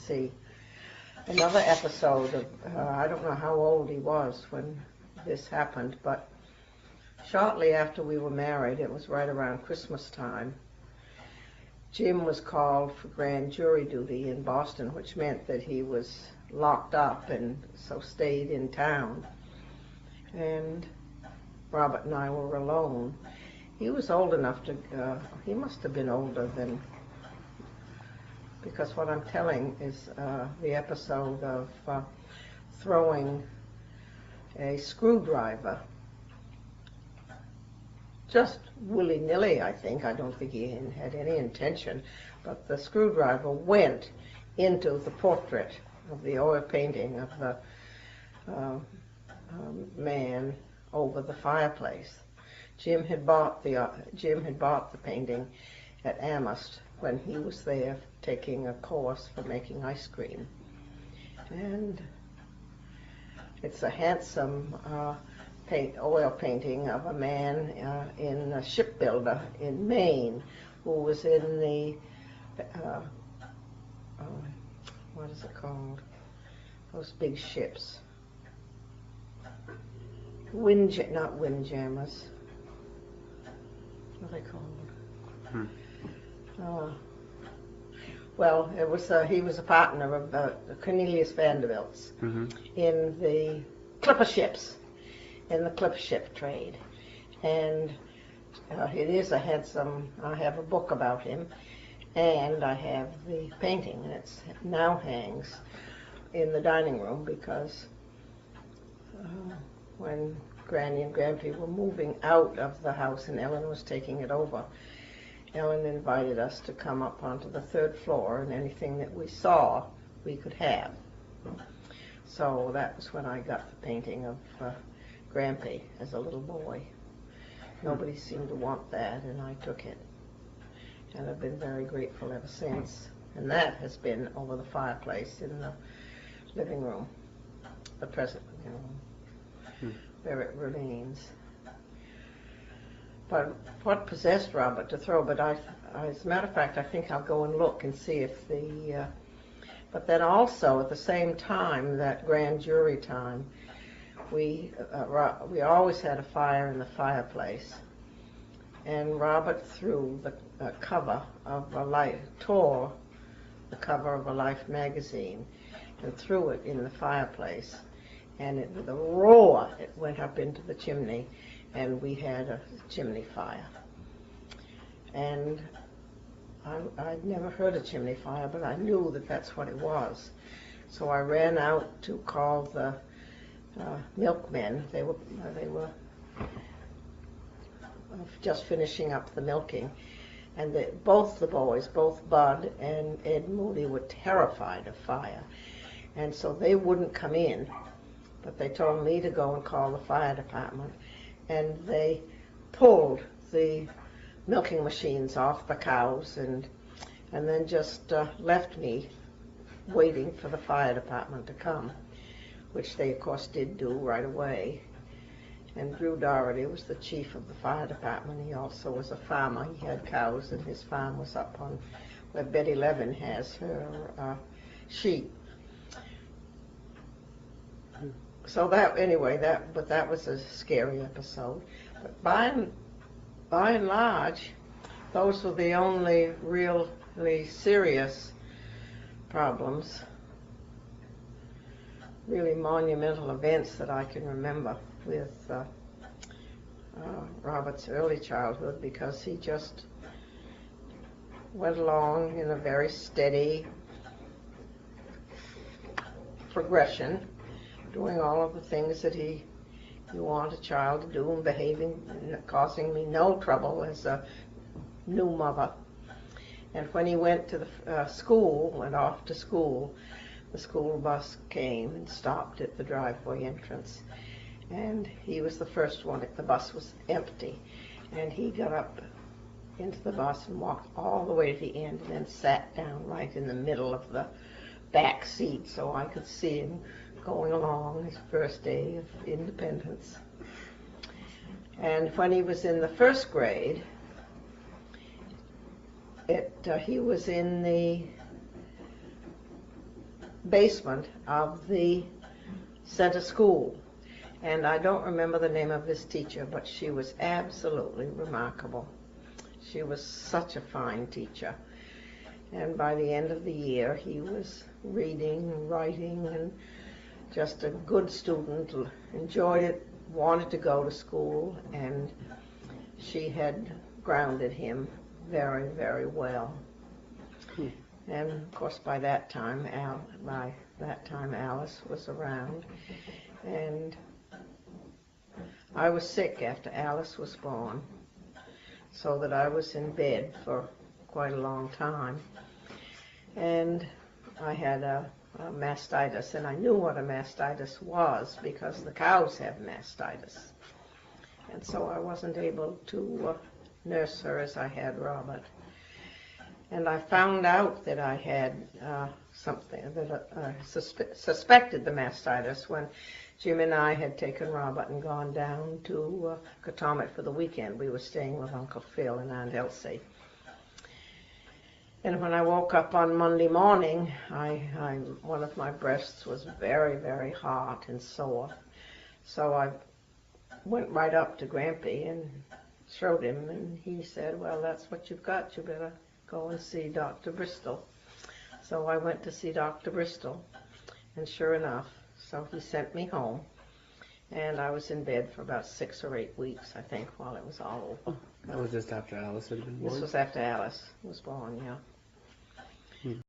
see, another episode of, I don't know how old he was when this happened, but shortly after we were married, it was right around Christmas time, Jim was called for grand jury duty in Boston, which meant that he was locked up and so stayed in town. And Robert and I were alone. He was old enough to, he must have been older than, because what I'm telling is the episode of throwing a screwdriver, just willy-nilly, I think. I don't think he had any intention, but the screwdriver went into the portrait of the oil painting of the man over the fireplace. Jim had bought the painting at Amherst when he was there taking a course for making ice cream, and it's a handsome oil painting of a man in a shipbuilder in Maine who was in the what is it called? Those big ships. Not windjammers. What are they called? Well, it was he was a partner of Cornelius Vanderbilt's in the clipper ships, in the clipper ship trade, and it is a handsome. I have a book about him, and I have the painting, and it now hangs in the dining room because when Granny and Grampy were moving out of the house and Ellen was taking it over, Ellen invited us to come up onto the third floor, and anything that we saw we could have. So that was when I got the painting of Grampy as a little boy. Nobody seemed to want that, and I took it. And I've been very grateful ever since. And that has been over the fireplace in the living room, the present living room, where it remains. But what possessed Robert to throw? But as a matter of fact, I think I'll go and look and see if the. But then also at the same time, that grand jury time, we always had a fire in the fireplace, and Robert threw the cover of a Life, tore the cover of a Life magazine, and threw it in the fireplace, and with a roar it went up into the chimney. And we had a chimney fire. And I'd never heard a chimney fire, but I knew that that's what it was. So I ran out to call the milkmen. They were just finishing up the milking. And both the boys, both Bud and Ed Moody, were terrified of fire. And so they wouldn't come in, but they told me to go and call the fire department. And they pulled the milking machines off the cows and then just left me waiting for the fire department to come, which they, of course, did do right away. And Drew Doherty was the chief of the fire department. He also was a farmer. He had cows, and his farm was up on where Betty Levin has her sheep. So that, anyway, that was a scary episode. But by and large, those were the only really serious problems, really monumental events that I can remember with Robert's early childhood, because he just went along in a very steady progression, doing all of the things that you want a child to do, and behaving, and causing me no trouble as a new mother. And when he went to the went off to school, the school bus came and stopped at the driveway entrance. And he was the first one. The bus was empty. And he got up into the bus and walked all the way to the end, and then sat down right in the middle of the back seat so I could see him going along his first day of independence. And when he was in the first grade, he was in the basement of the center school. And I don't remember the name of this teacher, but she was absolutely remarkable. She was such a fine teacher. And by the end of the year, he was reading, writing, and just a good student, enjoyed it, wanted to go to school, and she had grounded him very, very well. And of course, by that time, Alice was around, and I was sick after Alice was born, so that I was in bed for quite a long time, and I had a mastitis, and I knew what a mastitis was because the cows have mastitis, and so I wasn't able to nurse her as I had Robert. And I found out that I had something, that I suspected the mastitis when Jim and I had taken Robert and gone down to Katomet for the weekend. We were staying with Uncle Phil and Aunt Elsie. And when I woke up on Monday morning, one of my breasts was very, very hot and sore. So I went right up to Grampy and showed him, and he said, well, that's what you've got. You better go and see Dr. Bristol. So I went to see Dr. Bristol, and sure enough, so he sent me home, and I was in bed for about 6 or 8 weeks, I think, while it was all over. That was just after Alice had been born? This was after Alice was born, yeah.